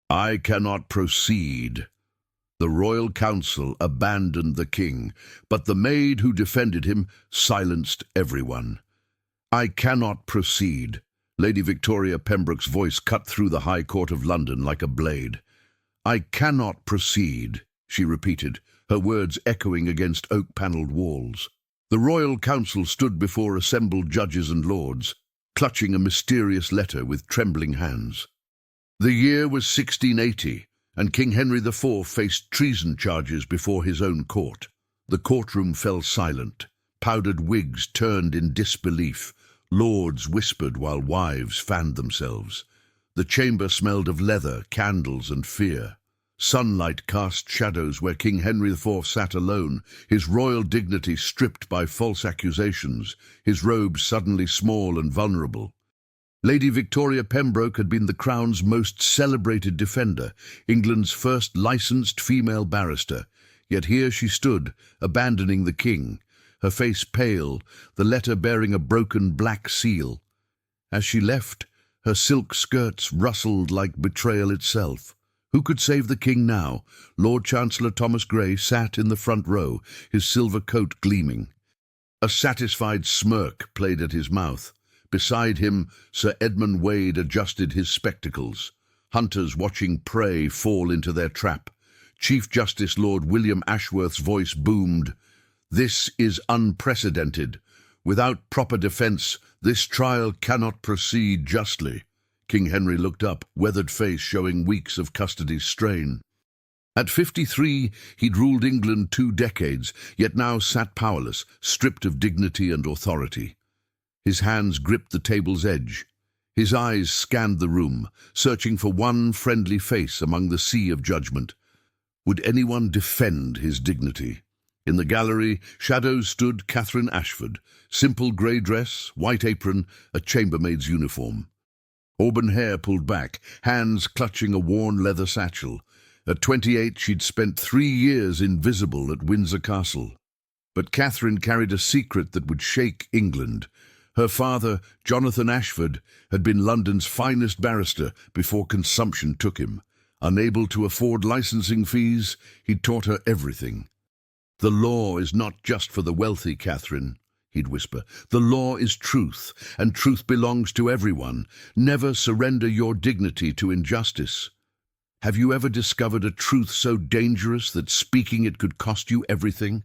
I cannot proceed. The royal council abandoned the king, but the maid who defended him silenced everyone. I cannot proceed. Lady Victoria Pembroke's voice cut through the High Court of London like a blade. I cannot proceed, she repeated, her words echoing against oak-panelled walls. The royal council stood before assembled judges and lords, clutching a mysterious letter with trembling hands. The year was 1680, and King Henry IV faced treason charges before his own court. The courtroom fell silent. Powdered wigs turned in disbelief. Lords whispered while wives fanned themselves. The chamber smelled of leather, candles, and fear. Sunlight cast shadows where King Henry IV sat alone, his royal dignity stripped by false accusations, his robes suddenly small and vulnerable. Lady Victoria Pembroke had been the Crown's most celebrated defender, England's first licensed female barrister, yet here she stood, abandoning the king, her face pale, the letter bearing a broken black seal. As she left, her silk skirts rustled like betrayal itself. Who could save the king now? Lord Chancellor Thomas Grey sat in the front row, his silver coat gleaming. A satisfied smirk played at his mouth. Beside him, Sir Edmund Wade adjusted his spectacles. Hunters watching prey fall into their trap. Chief Justice Lord William Ashworth's voice boomed, "This is unprecedented. Without proper defence, this trial cannot proceed justly." King Henry looked up, weathered face showing weeks of custody's strain. At 53, he'd ruled England 2 decades, yet now sat powerless, stripped of dignity and authority. His hands gripped the table's edge. His eyes scanned the room, searching for one friendly face among the sea of judgment. Would anyone defend his dignity? In the gallery, shadows stood Catherine Ashford, simple grey dress, white apron, a chambermaid's uniform. Auburn hair pulled back, hands clutching a worn leather satchel. At 28, she'd spent 3 years invisible at Windsor Castle. But Catherine carried a secret that would shake England. Her father, Jonathan Ashford, had been London's finest barrister before consumption took him. Unable to afford licensing fees, he'd taught her everything. "The law is not just for the wealthy, Catherine," he'd whisper. "The law is truth, and truth belongs to everyone. Never surrender your dignity to injustice." Have you ever discovered a truth so dangerous that speaking it could cost you everything?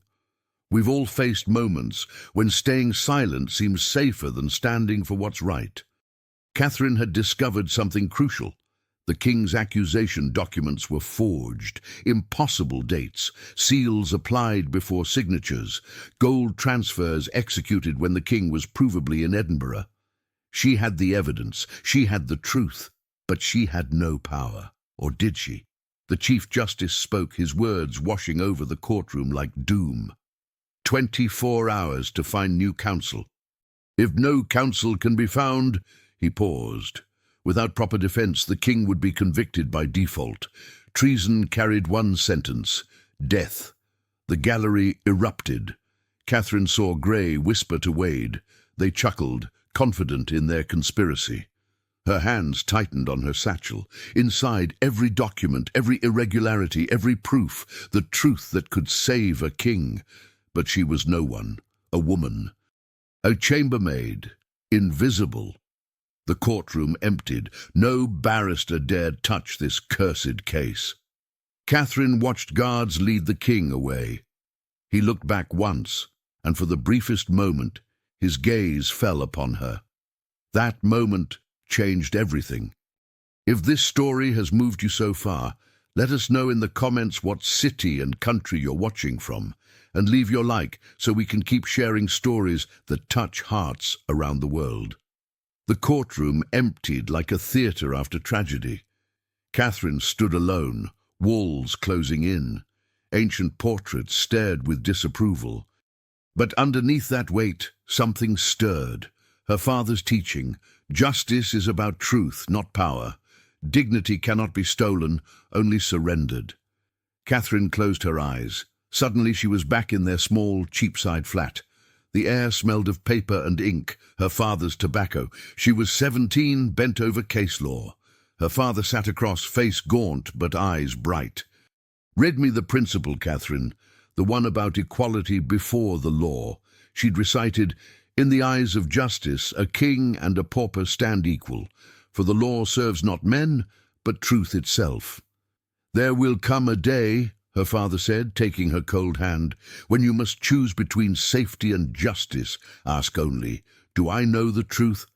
We've all faced moments when staying silent seems safer than standing for what's right. Catherine had discovered something crucial. The king's accusation documents were forged, impossible dates, seals applied before signatures, gold transfers executed when the king was provably in Edinburgh. She had the evidence, she had the truth, but she had no power. Or did she? The Chief Justice spoke, his words washing over the courtroom like doom. 24 hours to find new counsel. If no counsel can be found, he paused. Without proper defence, the king would be convicted by default. Treason carried one sentence, death. The gallery erupted. Catherine saw Grey whisper to Wade. They chuckled, confident in their conspiracy. Her hands tightened on her satchel. Inside, every document, every irregularity, every proof, the truth that could save a king. But she was no one, a woman, a chambermaid, invisible. The courtroom emptied. No barrister dared touch this cursed case. Catherine watched guards lead the king away. He looked back once, and for the briefest moment, his gaze fell upon her. That moment changed everything. If this story has moved you so far, let us know in the comments what city and country you're watching from, and leave your like so we can keep sharing stories that touch hearts around the world. The courtroom emptied like a theatre after tragedy. Catherine stood alone, walls closing in. Ancient portraits stared with disapproval. But underneath that weight, something stirred. Her father's teaching, justice is about truth, not power. Dignity cannot be stolen, only surrendered. Catherine closed her eyes. Suddenly she was back in their small, Cheapside flat. The air smelled of paper and ink, her father's tobacco. She was 17, bent over case law. Her father sat across, face gaunt but eyes bright. "Read me the principle, Catherine, the one about equality before the law." She'd recited, "In the eyes of justice, a king and a pauper stand equal, for the law serves not men, but truth itself." "There will come a day," her father said, taking her cold hand, "when you must choose between safety and justice. Ask only, do I know the truth?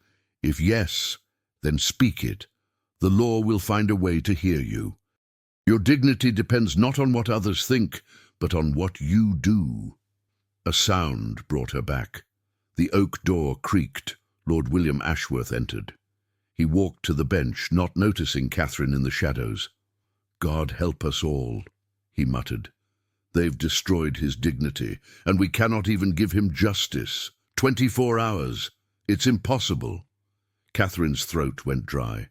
If yes, then speak it. The law will find a way to hear you. Your dignity depends not on what others think, but on what you do." A sound brought her back. The oak door creaked. Lord William Ashworth entered. He walked to the bench, not noticing Catherine in the shadows. "God help us all," he muttered. "They've destroyed his dignity, and we cannot even give him justice. 24 hours. It's impossible." Catherine's throat went dry.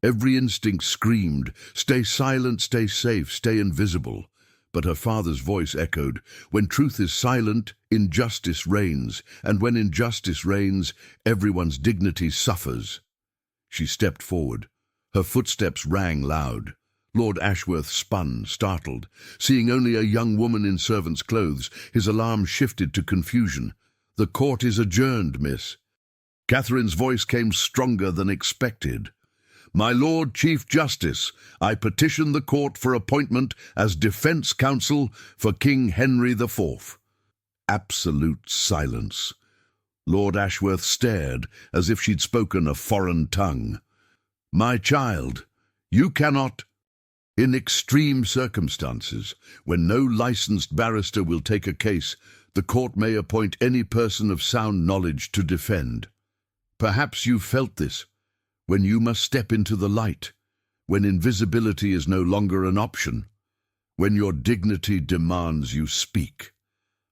Every instinct screamed, "Stay silent, stay safe, stay invisible." But her father's voice echoed, "When truth is silent, injustice reigns, and when injustice reigns, everyone's dignity suffers." She stepped forward. Her footsteps rang loud. Lord Ashworth spun, startled. Seeing only a young woman in servant's clothes, his alarm shifted to confusion. "The court is adjourned, miss." Catherine's voice came stronger than expected. "My Lord Chief Justice, I petition the court for appointment as defense counsel for King Henry IV." Absolute silence. Lord Ashworth stared as if she'd spoken a foreign tongue. "My child, you cannot—" "In extreme circumstances, when no licensed barrister will take a case, the court may appoint any person of sound knowledge to defend. Perhaps you've felt this, when you must step into the light, when invisibility is no longer an option, when your dignity demands you speak."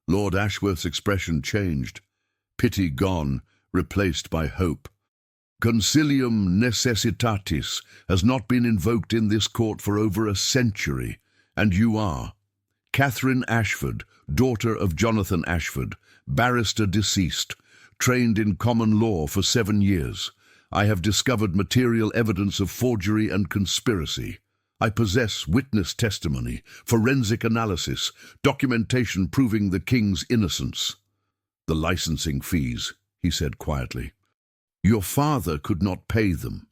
Lord Ashworth's expression changed. Pity gone, replaced by hope. "Concilium necessitatis has not been invoked in this court for over a century, and you are Catherine Ashford, daughter of Jonathan Ashford, barrister deceased, trained in common law for 7 years. I have discovered material evidence of forgery and conspiracy. I possess witness testimony, forensic analysis, documentation proving the king's innocence." "The licensing fees," he said quietly. "Your father could not pay them."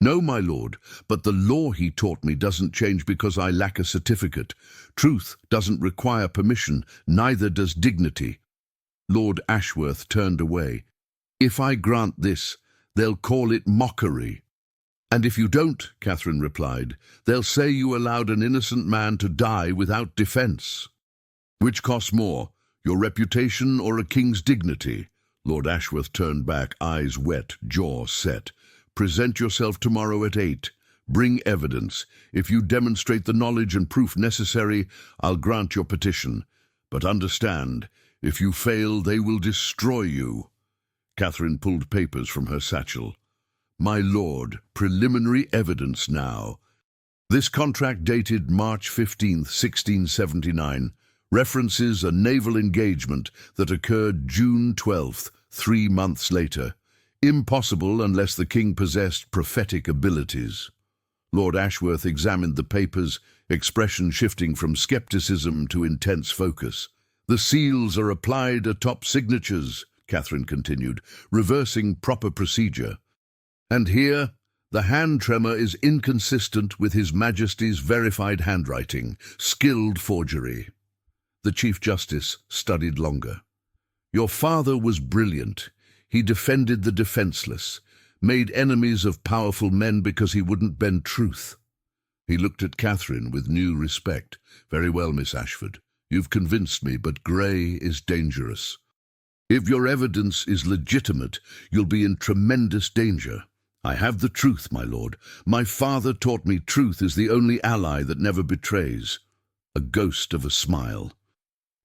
"No, my lord, but the law he taught me doesn't change because I lack a certificate. Truth doesn't require permission, neither does dignity." Lord Ashworth turned away. "If I grant this, they'll call it mockery." "And if you don't," Catherine replied, "they'll say you allowed an innocent man to die without defense." "Which costs more, your reputation or a king's dignity?" Lord Ashworth turned back, eyes wet, jaw set. "Present yourself tomorrow at 8. Bring evidence. If you demonstrate the knowledge and proof necessary, I'll grant your petition. But understand, if you fail, they will destroy you." Catherine pulled papers from her satchel. "My lord, preliminary evidence now. This contract dated March 15th, 1679, references a naval engagement that occurred June 12th, 3 months later. Impossible unless the king possessed prophetic abilities." Lord Ashworth examined the papers, expression shifting from skepticism to intense focus. "The seals are applied atop signatures," Catherine continued, reversing proper procedure. "And here, the hand tremor is inconsistent with His Majesty's verified handwriting, skilled forgery." The Chief Justice studied longer. "Your father was brilliant. He defended the defenseless, made enemies of powerful men because he wouldn't bend truth." He looked at Catherine with new respect. "Very well, Miss Ashford. You've convinced me, but grey is dangerous. If your evidence is legitimate, you'll be in tremendous danger. I have the truth, my lord. My father taught me truth is the only ally that never betrays." A ghost of a smile.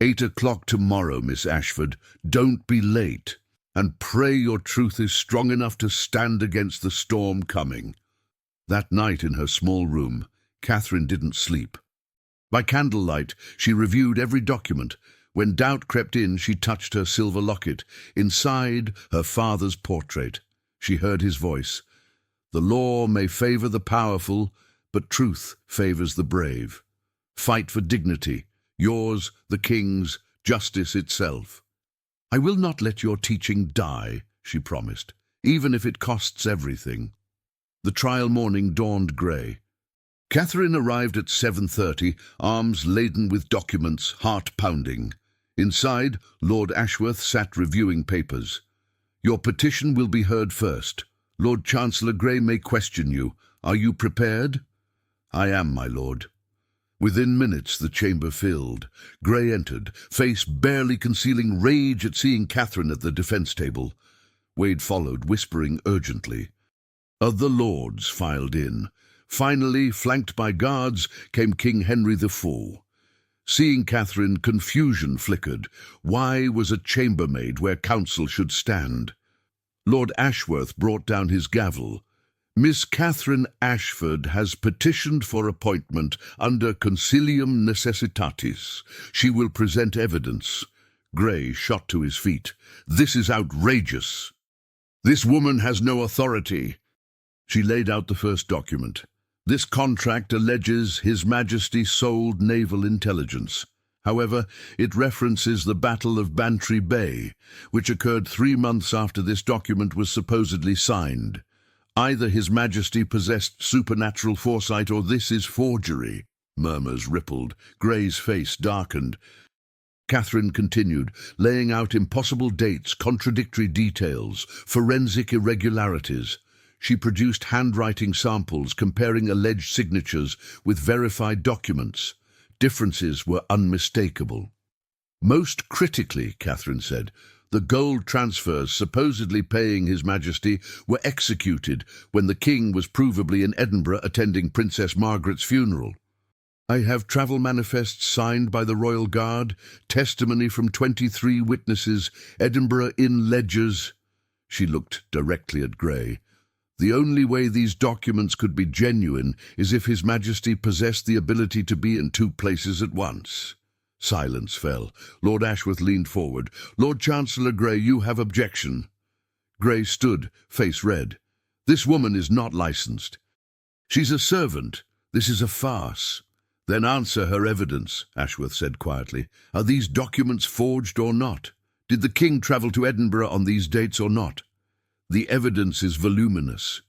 8 o'clock tomorrow, Miss Ashford. Don't be late. And pray your truth is strong enough to stand against the storm coming." That night in her small room, Catherine didn't sleep. By candlelight, she reviewed every document. When doubt crept in, she touched her silver locket. Inside, her father's portrait. She heard his voice. The law may favor the powerful, but truth favors the brave. Fight for dignity, yours, the king's, justice itself. I will not let your teaching die, she promised, even if it costs everything. The trial morning dawned grey. Catherine arrived at 7:30, arms laden with documents, heart pounding. Inside, Lord Ashworth sat reviewing papers. Your petition will be heard first. Lord Chancellor Grey may question you. Are you prepared? I am, my lord. Within minutes the chamber filled. Grey entered, face barely concealing rage at seeing Catherine at the defence table. Wade followed, whispering urgently. Other lords filed in. Finally, flanked by guards, came King Henry IV. Seeing Catherine, confusion flickered. Why was a chambermaid where counsel should stand? Lord Ashworth brought down his gavel. Miss Catherine Ashford has petitioned for appointment under Concilium Necessitatis. She will present evidence. Grey shot to his feet. This is outrageous. This woman has no authority. She laid out the first document. This contract alleges His Majesty sold naval intelligence. However, it references the Battle of Bantry Bay, which occurred 3 months after this document was supposedly signed. Either His Majesty possessed supernatural foresight or this is forgery. Murmurs rippled. Grey's face darkened. Catherine continued, laying out impossible dates, contradictory details, forensic irregularities. She produced handwriting samples comparing alleged signatures with verified documents. Differences were unmistakable. Most critically, Catherine said, the gold transfers supposedly paying His Majesty were executed when the king was provably in Edinburgh attending Princess Margaret's funeral. I have travel manifests signed by the Royal Guard, testimony from 23 witnesses, Edinburgh Inn ledgers. She looked directly at Grey. The only way these documents could be genuine is if His Majesty possessed the ability to be in 2 places at once. Silence fell. Lord Ashworth leaned forward. Lord Chancellor Grey, you have objection. Grey stood, face red. This woman is not licensed. She's a servant. This is a farce. Then answer her evidence, Ashworth said quietly. Are these documents forged or not? Did the king travel to Edinburgh on these dates or not? The evidence is voluminous.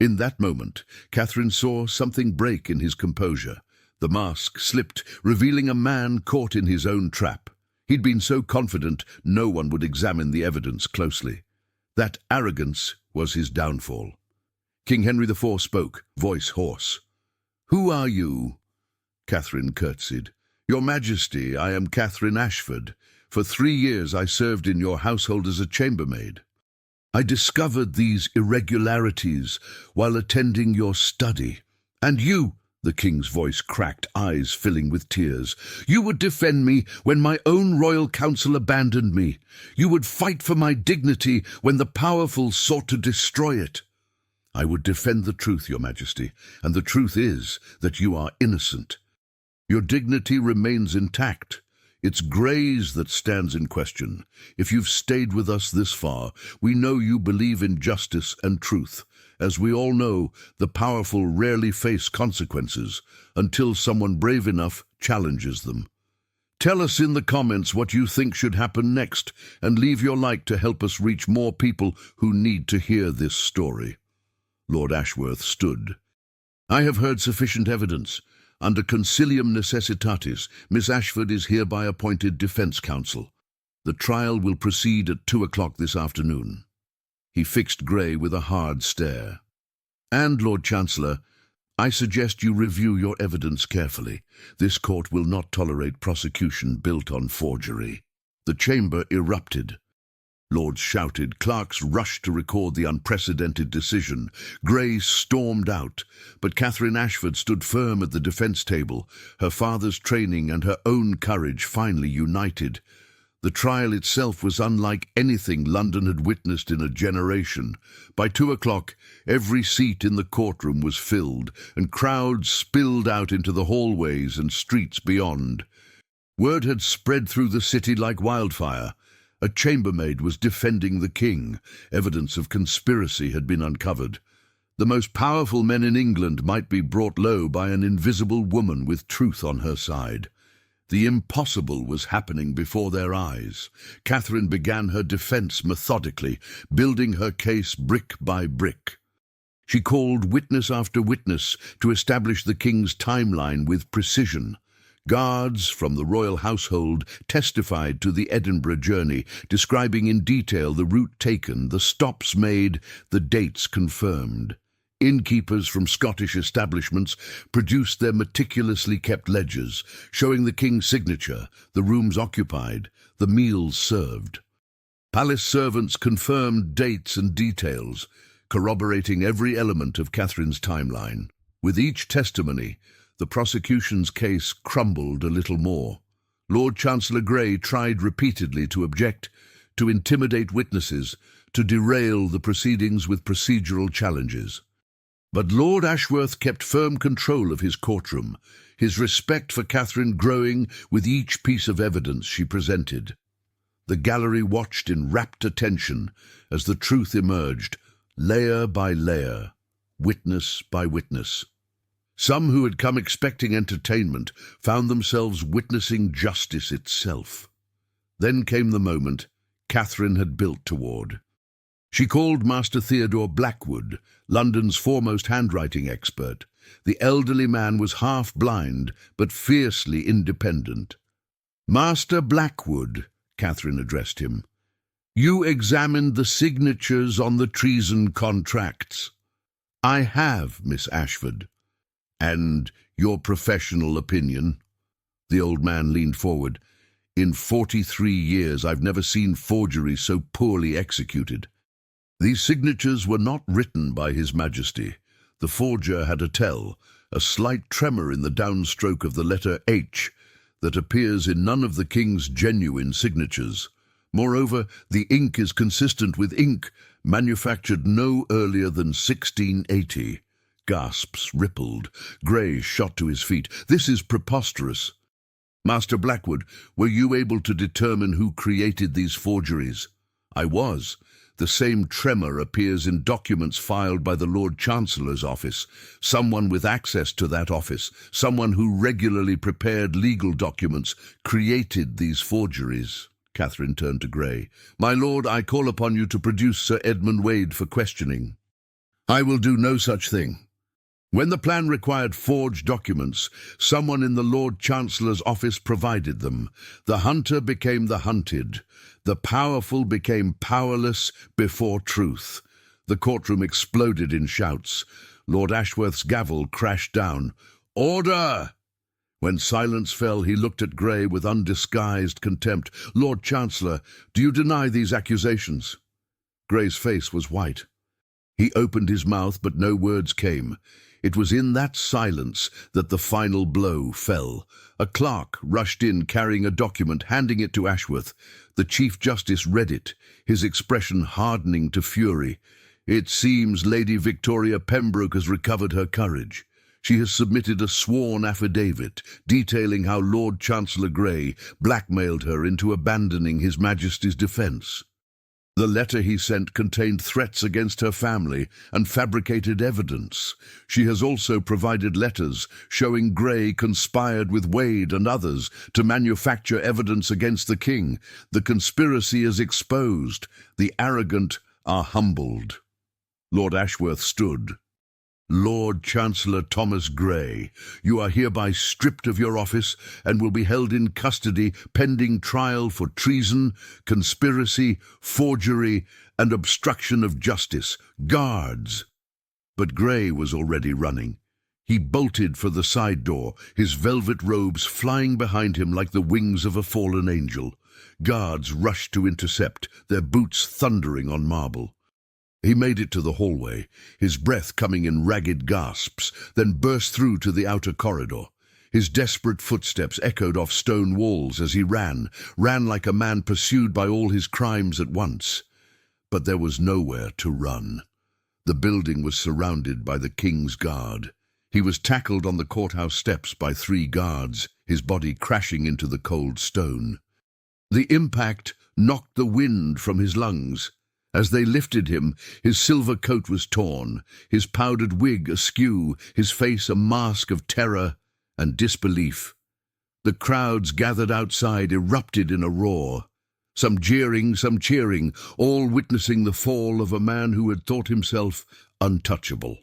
In that moment, Catherine saw something break in his composure. The mask slipped, revealing a man caught in his own trap. He'd been so confident no one would examine the evidence closely. That arrogance was his downfall. King Henry IV spoke, voice hoarse. Who are you? Catherine curtsied. Your Majesty, I am Catherine Ashford. For 3 years I served in your household as a chambermaid. I discovered these irregularities while attending your study. And you, the king's voice cracked, eyes filling with tears, you would defend me when my own royal council abandoned me. You would fight for my dignity when the powerful sought to destroy it. I would defend the truth, Your Majesty, and the truth is that you are innocent. Your dignity remains intact. It's Grey's that stands in question. If you've stayed with us this far, we know you believe in justice and truth. As we all know, the powerful rarely face consequences until someone brave enough challenges them. Tell us in the comments what you think should happen next, and leave your like to help us reach more people who need to hear this story. Lord Ashworth stood. I have heard sufficient evidence. Under Concilium Necessitatis, Miss Ashford is hereby appointed defence counsel. The trial will proceed at 2 o'clock this afternoon. He fixed Grey with a hard stare. And, Lord Chancellor, I suggest you review your evidence carefully. This court will not tolerate prosecution built on forgery. The chamber erupted. Lords shouted, clerks rushed to record the unprecedented decision. Grey stormed out, but Catherine Ashford stood firm at the defence table, her father's training and her own courage finally united. The trial itself was unlike anything London had witnessed in a generation. By 2 o'clock, every seat in the courtroom was filled, and crowds spilled out into the hallways and streets beyond. Word had spread through the city like wildfire. A chambermaid was defending the king. Evidence of conspiracy had been uncovered. The most powerful men in England might be brought low by an invisible woman with truth on her side. The impossible was happening before their eyes. Catherine began her defense methodically, building her case brick by brick. She called witness after witness to establish the king's timeline with precision. Guards from the royal household testified to the Edinburgh journey, describing in detail the route taken, the stops made, the dates confirmed. Innkeepers from Scottish establishments produced their meticulously kept ledgers, showing the king's signature, the rooms occupied, the meals served. Palace servants confirmed dates and details, corroborating every element of Catherine's timeline. With each testimony, the prosecution's case crumbled a little more. Lord Chancellor Grey tried repeatedly to object, to intimidate witnesses, to derail the proceedings with procedural challenges. But Lord Ashworth kept firm control of his courtroom, his respect for Catherine growing with each piece of evidence she presented. The gallery watched in rapt attention as the truth emerged, layer by layer, witness by witness. Some who had come expecting entertainment found themselves witnessing justice itself. Then came the moment Catherine had built toward. She called Master Theodore Blackwood, London's foremost handwriting expert. The elderly man was half-blind, but fiercely independent. "Master Blackwood," Catherine addressed him, "you examined the signatures on the treason contracts." "I have, Miss Ashford." "And your professional opinion?" The old man leaned forward. "In 43 years I've never seen forgery so poorly executed." These signatures were not written by His Majesty. The forger had a tell, a slight tremor in the downstroke of the letter H that appears in none of the king's genuine signatures. Moreover, the ink is consistent with ink manufactured no earlier than 1680. Gasps rippled. Grey shot to his feet. "This is preposterous." "Master Blackwood, were you able to determine who created these forgeries?" "I was. The same tremor appears in documents filed by the Lord Chancellor's office. Someone with access to that office, someone who regularly prepared legal documents, created these forgeries." Catherine turned to Grey. "My lord, I call upon you to produce Sir Edmund Wade for questioning." "I will do no such thing." When the plan required forged documents, someone in the Lord Chancellor's office provided them. The hunter became the hunted. The powerful became powerless before truth. The courtroom exploded in shouts. Lord Ashworth's gavel crashed down. "Order!" When silence fell, he looked at Grey with undisguised contempt. "Lord Chancellor, do you deny these accusations?" Grey's face was white. He opened his mouth, but no words came. It was in that silence that the final blow fell. A clerk rushed in carrying a document, handing it to Ashworth. The Chief Justice read it, his expression hardening to fury. "It seems Lady Victoria Pembroke has recovered her courage. She has submitted a sworn affidavit detailing how Lord Chancellor Grey blackmailed her into abandoning His Majesty's defence. The letter he sent contained threats against her family and fabricated evidence. She has also provided letters showing Grey conspired with Wade and others to manufacture evidence against the king. The conspiracy is exposed. The arrogant are humbled." Lord Ashworth stood. "Lord Chancellor Thomas Grey, you are hereby stripped of your office and will be held in custody pending trial for treason, conspiracy, forgery, and obstruction of justice. Guards!" But Grey was already running. He bolted for the side door, his velvet robes flying behind him like the wings of a fallen angel. Guards rushed to intercept, their boots thundering on marble. He made it to the hallway, his breath coming in ragged gasps, then burst through to the outer corridor. His desperate footsteps echoed off stone walls as he ran like a man pursued by all his crimes at once. But there was nowhere to run. The building was surrounded by the king's guard. He was tackled on the courthouse steps by 3 guards, his body crashing into the cold stone. The impact knocked the wind from his lungs. As they lifted him, his silver coat was torn, his powdered wig askew, his face a mask of terror and disbelief. The crowds gathered outside erupted in a roar. Some jeering, some cheering, all witnessing the fall of a man who had thought himself untouchable.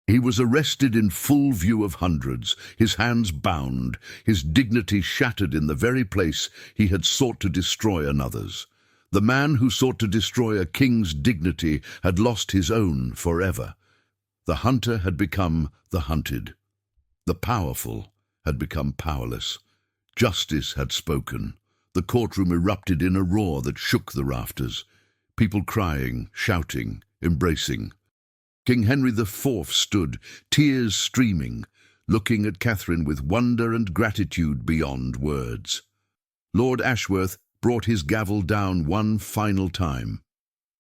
He was arrested in full view of hundreds, his hands bound, his dignity shattered in the very place he had sought to destroy another's. The man who sought to destroy a king's dignity had lost his own forever. The hunter had become the hunted. The powerful had become powerless. Justice had spoken. The courtroom erupted in a roar that shook the rafters. People crying, shouting, embracing. King Henry IV stood, tears streaming, looking at Catherine with wonder and gratitude beyond words. Lord Ashworth brought his gavel down one final time.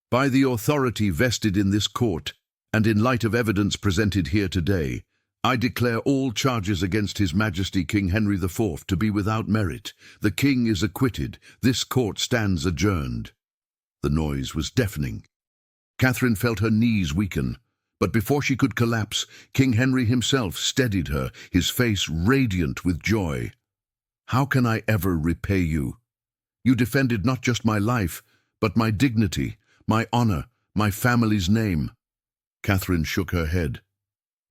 By the authority vested in this court, and in light of evidence presented here today, I declare all charges against His Majesty King Henry IV to be without merit. The King is acquitted. This court stands adjourned. The noise was deafening. Catherine felt her knees weaken, but before she could collapse, King Henry himself steadied her, his face radiant with joy. "How can I ever repay you? You defended not just my life, but my dignity, my honor, my family's name." Catherine shook her head.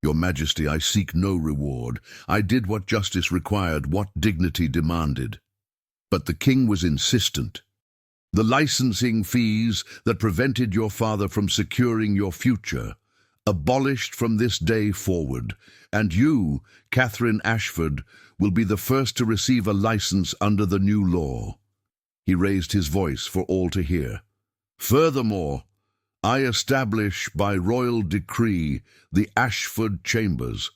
"Your Majesty, I seek no reward. I did what justice required, what dignity demanded." But the king was insistent. "The licensing fees that prevented your father from securing your future, abolished from this day forward, and you, Catherine Ashford, will be the first to receive a license under the new law." He raised his voice for all to hear. "Furthermore, I establish by royal decree the Ashford Chambers,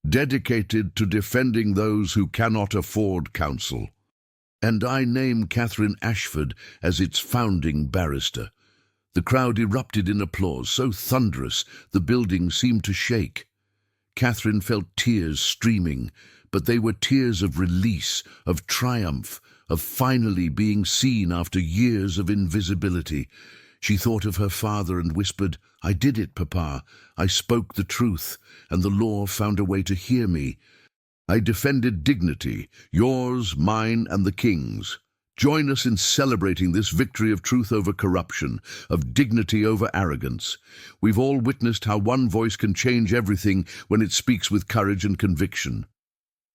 dedicated to defending those who cannot afford counsel. And I name Catherine Ashford as its founding barrister." The crowd erupted in applause, so thunderous the building seemed to shake. Catherine felt tears streaming, but they were tears of release, of triumph, of finally being seen after years of invisibility. She thought of her father and whispered, "I did it, Papa. I spoke the truth, and the law found a way to hear me. I defended dignity, yours, mine, and the king's. Join us in celebrating this victory of truth over corruption, of dignity over arrogance. We've all witnessed how one voice can change everything when it speaks with courage and conviction."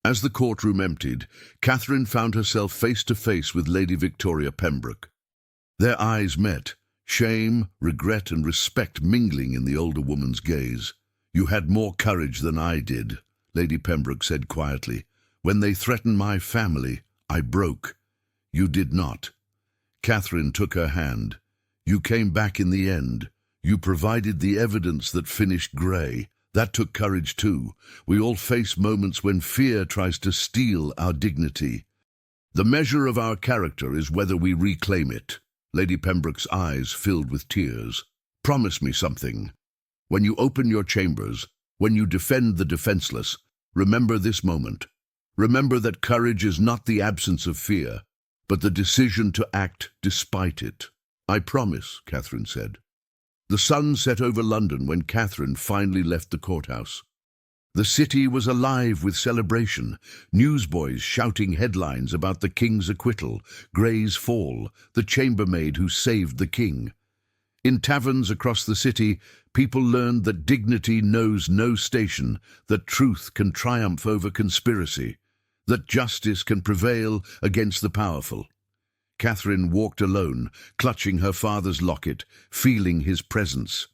As the courtroom emptied, Catherine found herself face to face with Lady Victoria Pembroke. Their eyes met. Shame, regret, and respect mingling in the older woman's gaze. "You had more courage than I did," Lady Pembroke said quietly. "When they threatened my family, I broke. You did not." Catherine took her hand. "You came back in the end. You provided the evidence that finished Grey. That took courage too. We all face moments when fear tries to steal our dignity. The measure of our character is whether we reclaim it." Lady Pembroke's eyes filled with tears. "Promise me something. When you open your chambers, when you defend the defenseless, remember this moment. Remember that courage is not the absence of fear, but the decision to act despite it." "I promise," Catherine said. The sun set over London when Catherine finally left the courthouse. The city was alive with celebration, newsboys shouting headlines about the king's acquittal, Grey's fall, the chambermaid who saved the king. In taverns across the city, people learned that dignity knows no station, that truth can triumph over conspiracy, that justice can prevail against the powerful. Catherine walked alone, clutching her father's locket, feeling his presence.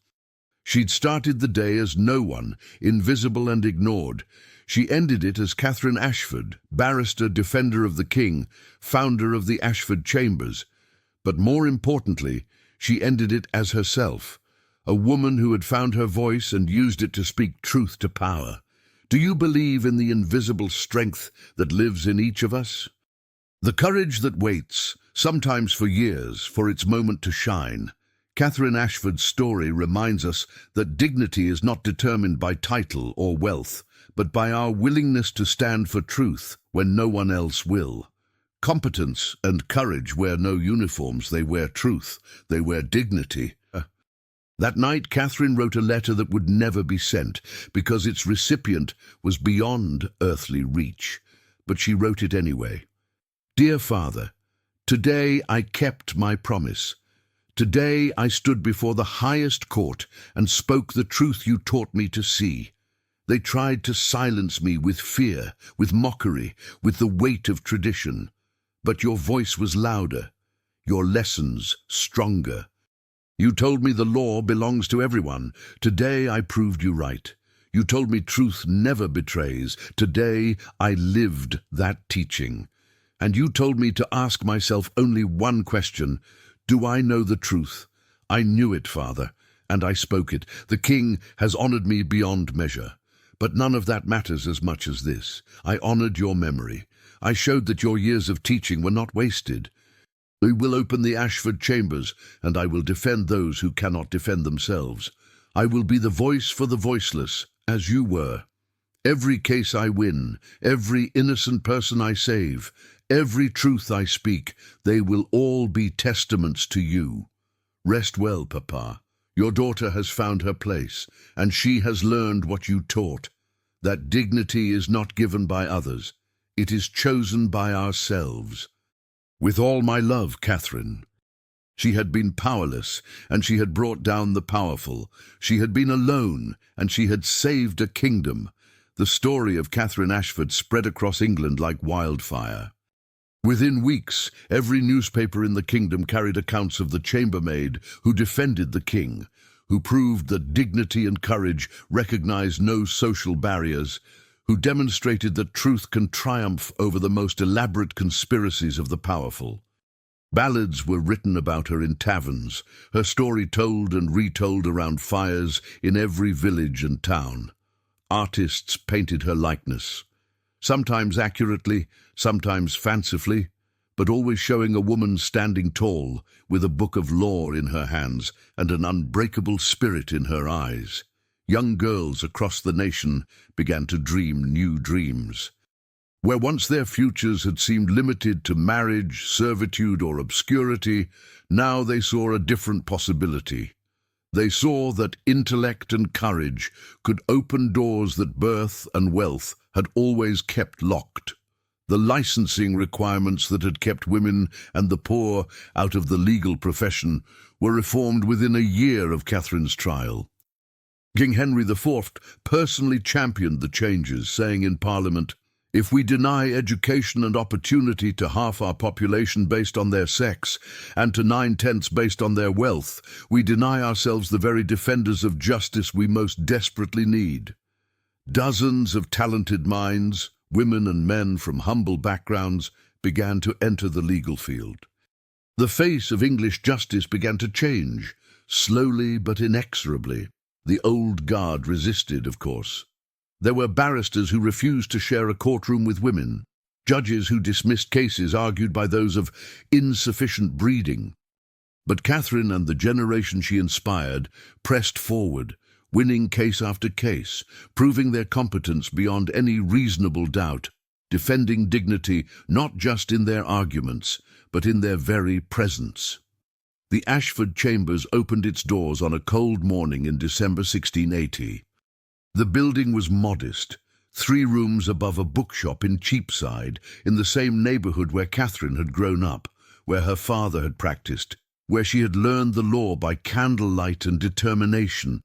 She'd started the day as no one, invisible and ignored. She ended it as Catherine Ashford, barrister, defender of the king, founder of the Ashford Chambers. But more importantly, she ended it as herself, a woman who had found her voice and used it to speak truth to power. Do you believe in the invisible strength that lives in each of us? The courage that waits, sometimes for years, for its moment to shine. Catherine Ashford's story reminds us that dignity is not determined by title or wealth, but by our willingness to stand for truth when no one else will. Competence and courage wear no uniforms, they wear truth, they wear dignity. That night, Catherine wrote a letter that would never be sent, because its recipient was beyond earthly reach. But she wrote it anyway. "Dear Father, today I kept my promise. Today I stood before the highest court and spoke the truth you taught me to see. They tried to silence me with fear, with mockery, with the weight of tradition. But your voice was louder, your lessons stronger. You told me the law belongs to everyone. Today I proved you right. You told me truth never betrays. Today I lived that teaching. And you told me to ask myself only one question: do I know the truth? I knew it, Father, and I spoke it. The King has honored me beyond measure. But none of that matters as much as this. I honored your memory. I showed that your years of teaching were not wasted. We will open the Ashford chambers, and I will defend those who cannot defend themselves. I will be the voice for the voiceless, as you were. Every case I win, every innocent person I save, every truth I speak, they will all be testaments to you. Rest well, Papa. Your daughter has found her place, and she has learned what you taught. That dignity is not given by others. It is chosen by ourselves. With all my love, Catherine." She had been powerless, and she had brought down the powerful. She had been alone, and she had saved a kingdom. The story of Catherine Ashford spread across England like wildfire. Within weeks, every newspaper in the kingdom carried accounts of the chambermaid who defended the king, who proved that dignity and courage recognized no social barriers, who demonstrated that truth can triumph over the most elaborate conspiracies of the powerful. Ballads were written about her in taverns, her story told and retold around fires in every village and town. Artists painted her likeness, sometimes accurately, sometimes fancifully, but always showing a woman standing tall, with a book of law in her hands and an unbreakable spirit in her eyes. Young girls across the nation began to dream new dreams. Where once their futures had seemed limited to marriage, servitude, or obscurity, now they saw a different possibility. They saw that intellect and courage could open doors that birth and wealth had always kept locked. The licensing requirements that had kept women and the poor out of the legal profession were reformed within a year of Catherine's trial. King Henry IV personally championed the changes, saying in Parliament, "If we deny education and opportunity to half our population based on their sex, and to 9/10 based on their wealth, we deny ourselves the very defenders of justice we most desperately need." Dozens of talented minds, women and men from humble backgrounds, began to enter the legal field. The face of English justice began to change, slowly but inexorably. The old guard resisted, of course. There were barristers who refused to share a courtroom with women, judges who dismissed cases argued by those of insufficient breeding. But Catherine and the generation she inspired pressed forward, winning case after case, proving their competence beyond any reasonable doubt, defending dignity not just in their arguments, but in their very presence. The Ashford Chambers opened its doors on a cold morning in December 1680. The building was modest, 3 rooms above a bookshop in Cheapside, in the same neighborhood where Catherine had grown up, where her father had practiced, where she had learned the law by candlelight and determination.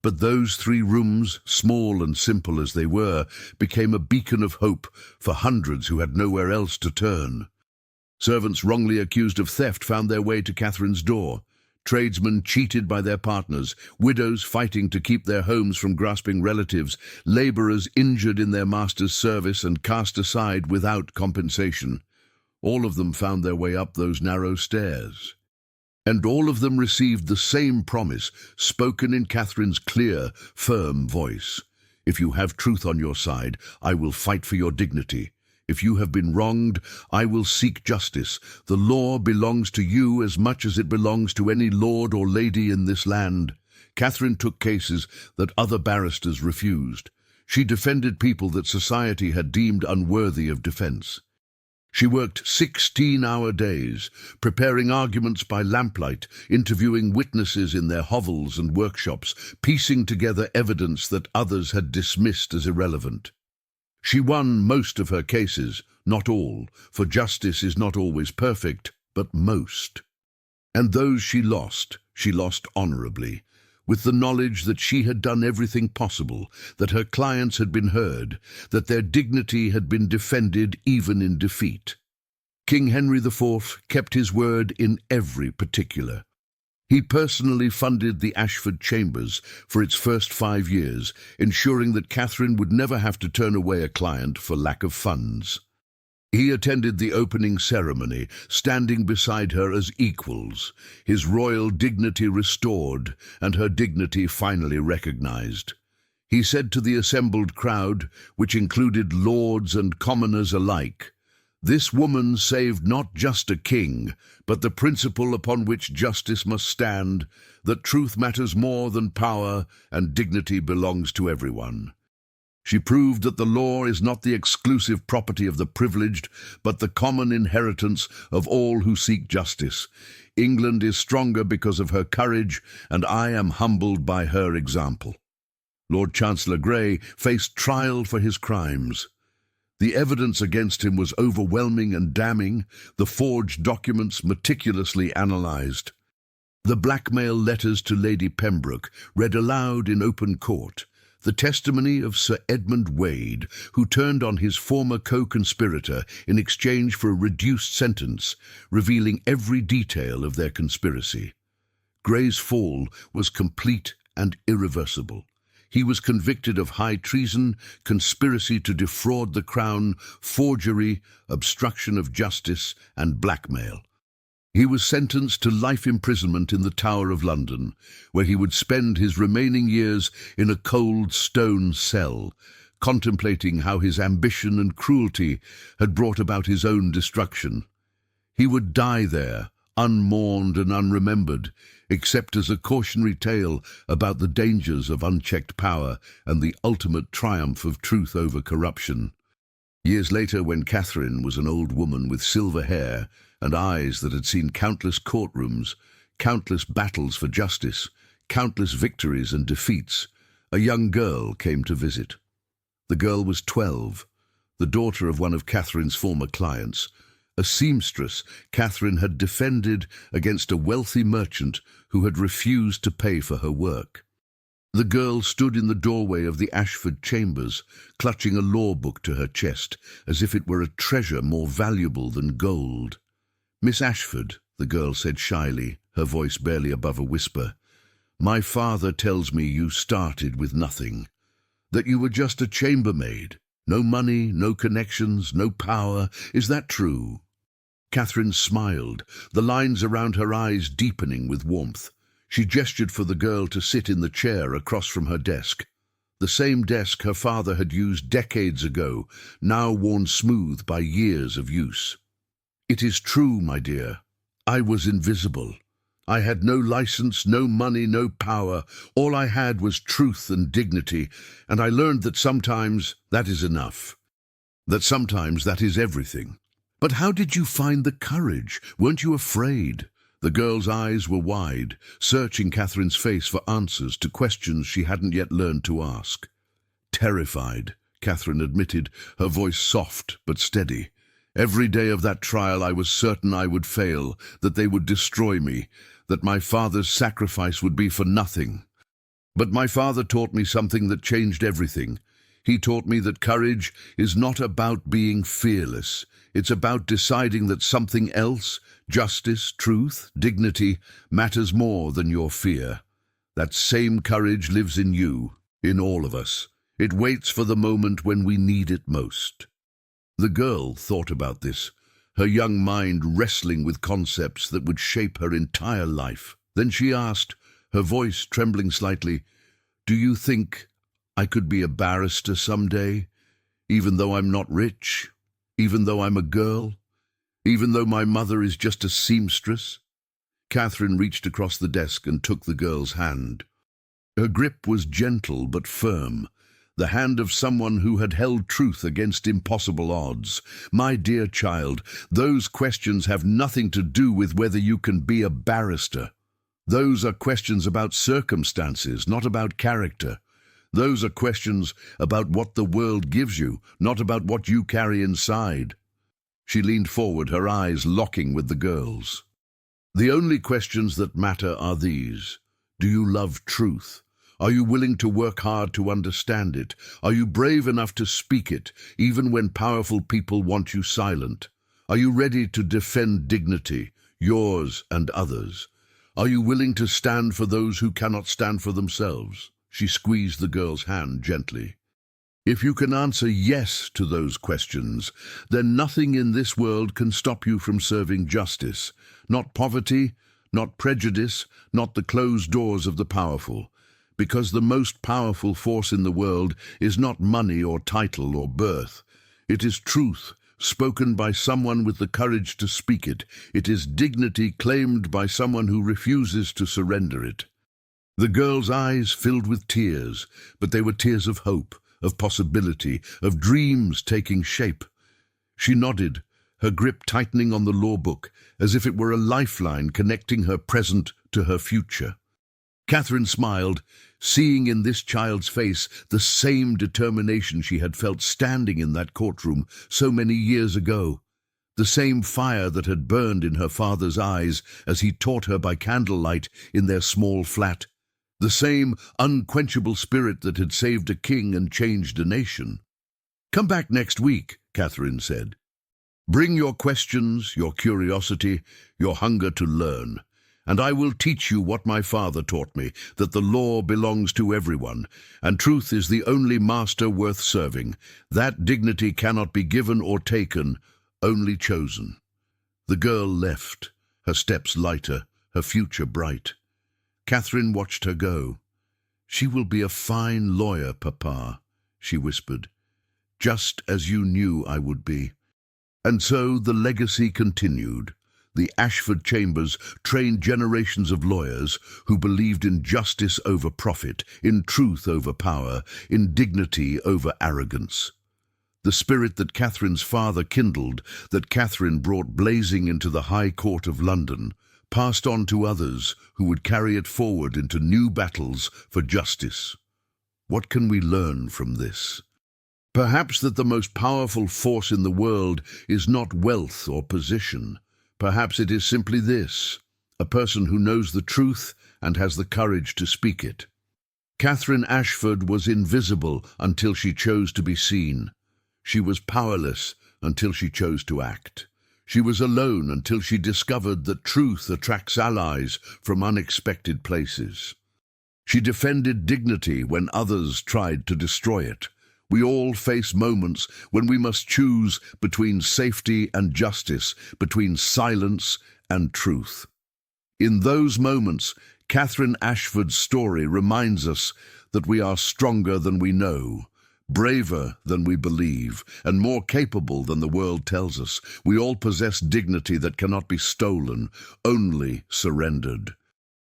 But those 3 rooms, small and simple as they were, became a beacon of hope for hundreds who had nowhere else to turn. Servants wrongly accused of theft found their way to Catherine's door. Tradesmen cheated by their partners, widows fighting to keep their homes from grasping relatives, laborers injured in their master's service and cast aside without compensation. All of them found their way up those narrow stairs. And all of them received the same promise, spoken in Catherine's clear, firm voice. "If you have truth on your side, I will fight for your dignity. If you have been wronged, I will seek justice. The law belongs to you as much as it belongs to any lord or lady in this land." Catherine took cases that other barristers refused. She defended people that society had deemed unworthy of defense. She worked 16-hour days, preparing arguments by lamplight, interviewing witnesses in their hovels and workshops, piecing together evidence that others had dismissed as irrelevant. She won most of her cases, not all, for justice is not always perfect, but most. And those she lost honorably, with the knowledge that she had done everything possible, that her clients had been heard, that their dignity had been defended even in defeat. King Henry IV kept his word in every particular. He personally funded the Ashford Chambers for its first 5 years, ensuring that Catherine would never have to turn away a client for lack of funds. He attended the opening ceremony, standing beside her as equals, his royal dignity restored and her dignity finally recognized. He said to the assembled crowd, which included lords and commoners alike, "This woman saved not just a king, but the principle upon which justice must stand, that truth matters more than power and dignity belongs to everyone." She proved that the law is not the exclusive property of the privileged, but the common inheritance of all who seek justice. England is stronger because of her courage, and I am humbled by her example. Lord Chancellor Grey faced trial for his crimes. The evidence against him was overwhelming and damning, the forged documents meticulously analysed. The blackmail letters to Lady Pembroke read aloud in open court. The testimony of Sir Edmund Wade, who turned on his former co-conspirator in exchange for a reduced sentence, revealing every detail of their conspiracy. Grey's fall was complete and irreversible. He was convicted of high treason, conspiracy to defraud the Crown, forgery, obstruction of justice, and blackmail. He was sentenced to life imprisonment in the Tower of London, where he would spend his remaining years in a cold stone cell, contemplating how his ambition and cruelty had brought about his own destruction. He would die there, unmourned and unremembered, except as a cautionary tale about the dangers of unchecked power and the ultimate triumph of truth over corruption. Years later, when Catherine was an old woman with silver hair and eyes that had seen countless courtrooms, countless battles for justice, countless victories and defeats, a young girl came to visit. The girl was 12, the daughter of one of Catherine's former clients, a seamstress Catherine had defended against a wealthy merchant who had refused to pay for her work. The girl stood in the doorway of the Ashford Chambers, clutching a law book to her chest, as if it were a treasure more valuable than gold. "Miss Ashford," the girl said shyly, her voice barely above a whisper, "my father tells me you started with nothing, that you were just a chambermaid, no money, no connections, no power. Is that true?" Catherine smiled, the lines around her eyes deepening with warmth. She gestured for the girl to sit in the chair across from her desk, the same desk her father had used decades ago, now worn smooth by years of use. "It is true, my dear. I was invisible. I had no license, no money, no power. All I had was truth and dignity, and I learned that sometimes that is enough. That sometimes that is everything." "But how did you find the courage? Weren't you afraid?" The girl's eyes were wide, searching Catherine's face for answers to questions she hadn't yet learned to ask. "Terrified," Catherine admitted, her voice soft but steady. "Every day of that trial I was certain I would fail, that they would destroy me, that my father's sacrifice would be for nothing. But my father taught me something that changed everything. He taught me that courage is not about being fearless. It's about deciding that something else, justice, truth, dignity, matters more than your fear. That same courage lives in you, in all of us. It waits for the moment when we need it most." The girl thought about this, her young mind wrestling with concepts that would shape her entire life. Then she asked, her voice trembling slightly, "Do you think I could be a barrister someday, even though I'm not rich, even though I'm a girl, even though my mother is just a seamstress?" Catherine reached across the desk and took the girl's hand. Her grip was gentle but firm, the hand of someone who had held truth against impossible odds. My dear child, those questions have nothing to do with whether you can be a barrister. Those are questions about circumstances, not about character. Those are questions about what the world gives you, not about what you carry inside. She leaned forward, her eyes locking with the girl's. The only questions that matter are these. Do you love truth? Are you willing to work hard to understand it? Are you brave enough to speak it, even when powerful people want you silent? Are you ready to defend dignity, yours and others? Are you willing to stand for those who cannot stand for themselves? She squeezed the girl's hand gently. If you can answer yes to those questions, then nothing in this world can stop you from serving justice. Not poverty, not prejudice, not the closed doors of the powerful. Because the most powerful force in the world is not money or title or birth. It is truth, spoken by someone with the courage to speak it. It is dignity claimed by someone who refuses to surrender it. The girl's eyes filled with tears, but they were tears of hope, of possibility, of dreams taking shape. She nodded, her grip tightening on the law book, as if it were a lifeline connecting her present to her future. Catherine smiled, seeing in this child's face the same determination she had felt standing in that courtroom so many years ago, the same fire that had burned in her father's eyes as he taught her by candlelight in their small flat, the same unquenchable spirit that had saved a king and changed a nation. "Come back next week," Catherine said. "Bring your questions, your curiosity, your hunger to learn. And I will teach you what my father taught me, that the law belongs to everyone, and truth is the only master worth serving. That dignity cannot be given or taken, only chosen." The girl left, her steps lighter, her future bright. Catherine watched her go. "She will be a fine lawyer, Papa," she whispered, "just as you knew I would be." And so the legacy continued. The Ashford Chambers trained generations of lawyers who believed in justice over profit, in truth over power, in dignity over arrogance. The spirit that Catherine's father kindled, that Catherine brought blazing into the High Court of London, passed on to others who would carry it forward into new battles for justice. What can we learn from this? Perhaps that the most powerful force in the world is not wealth or position. Perhaps it is simply this: a person who knows the truth and has the courage to speak it. Catherine Ashford was invisible until she chose to be seen. She was powerless until she chose to act. She was alone until she discovered that truth attracts allies from unexpected places. She defended dignity when others tried to destroy it. We all face moments when we must choose between safety and justice, between silence and truth. In those moments, Catherine Ashford's story reminds us that we are stronger than we know, braver than we believe, and more capable than the world tells us. We all possess dignity that cannot be stolen, only surrendered.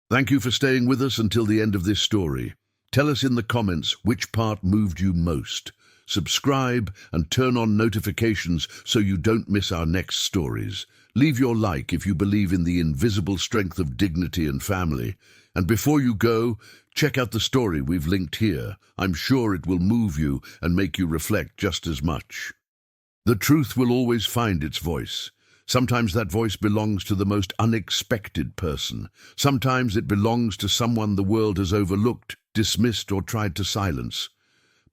Thank you for staying with us until the end of this story. Tell us in the comments which part moved you most. Subscribe and turn on notifications so you don't miss our next stories. Leave your like if you believe in the invisible strength of dignity and family. And before you go, check out the story we've linked here. I'm sure it will move you and make you reflect just as much. The truth will always find its voice. Sometimes that voice belongs to the most unexpected person. Sometimes it belongs to someone the world has overlooked, dismissed, or tried to silence.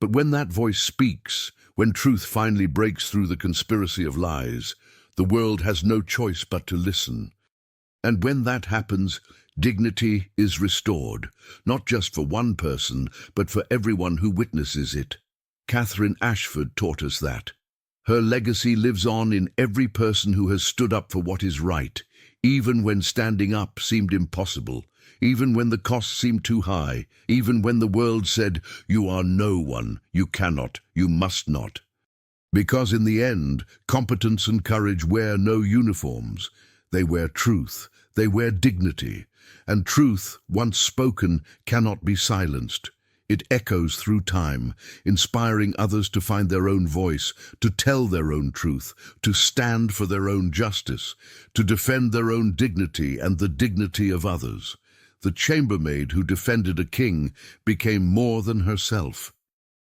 But when that voice speaks, when truth finally breaks through the conspiracy of lies, the world has no choice but to listen. And when that happens, dignity is restored, not just for one person, but for everyone who witnesses it. Catherine Ashford taught us that. Her legacy lives on in every person who has stood up for what is right, even when standing up seemed impossible, even when the cost seemed too high, even when the world said, "You are no one, you cannot, you must not." Because in the end, competence and courage wear no uniforms. They wear truth, they wear dignity, and truth, once spoken, cannot be silenced. It echoes through time, inspiring others to find their own voice, to tell their own truth, to stand for their own justice, to defend their own dignity and the dignity of others. The chambermaid who defended a king became more than herself.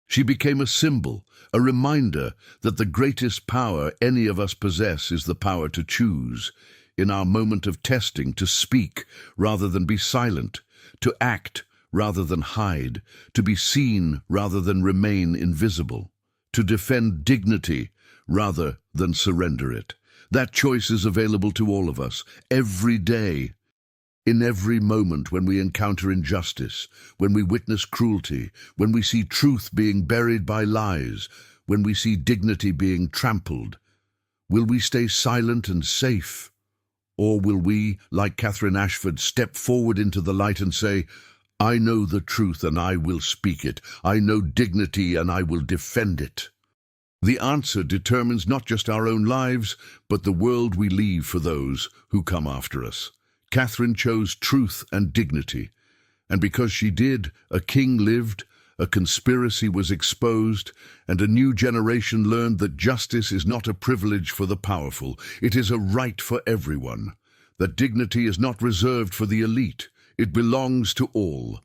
She became a symbol, a reminder that the greatest power any of us possess is the power to choose, in our moment of testing, to speak rather than be silent, to act rather than hide, to be seen rather than remain invisible, to defend dignity rather than surrender it. That choice is available to all of us, every day. In every moment when we encounter injustice, when we witness cruelty, when we see truth being buried by lies, when we see dignity being trampled, will we stay silent and safe? Or will we, like Catherine Ashford, step forward into the light and say, I know the truth and I will speak it. I know dignity and I will defend it. The answer determines not just our own lives, but the world we leave for those who come after us. Catherine chose truth and dignity, and because she did, a king lived, a conspiracy was exposed, and a new generation learned that justice is not a privilege for the powerful, it is a right for everyone. That dignity is not reserved for the elite, it belongs to all.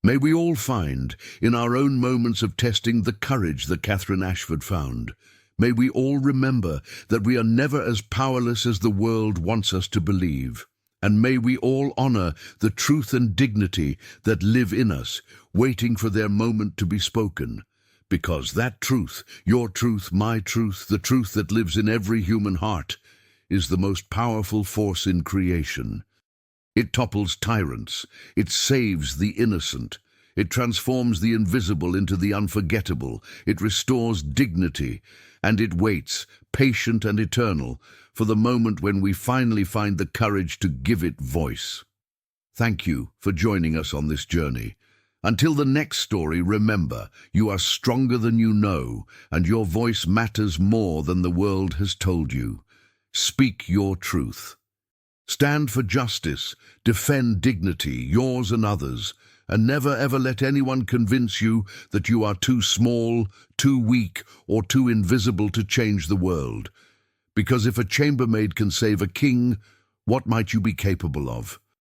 May we all find, in our own moments of testing, the courage that Catherine Ashford found. May we all remember that we are never as powerless as the world wants us to believe. And may we all honor the truth and dignity that live in us, waiting for their moment to be spoken. Because that truth, your truth, my truth, the truth that lives in every human heart, is the most powerful force in creation. It topples tyrants, it saves the innocent, it transforms the invisible into the unforgettable, it restores dignity, and it waits, patient and eternal, for the moment when we finally find the courage to give it voice. Thank you for joining us on this journey. Until the next story, remember, you are stronger than you know, and your voice matters more than the world has told you. Speak your truth. Stand for justice, defend dignity, yours and others, and never ever let anyone convince you that you are too small, too weak, or too invisible to change the world. Because if a chambermaid can save a king, what might you be capable of?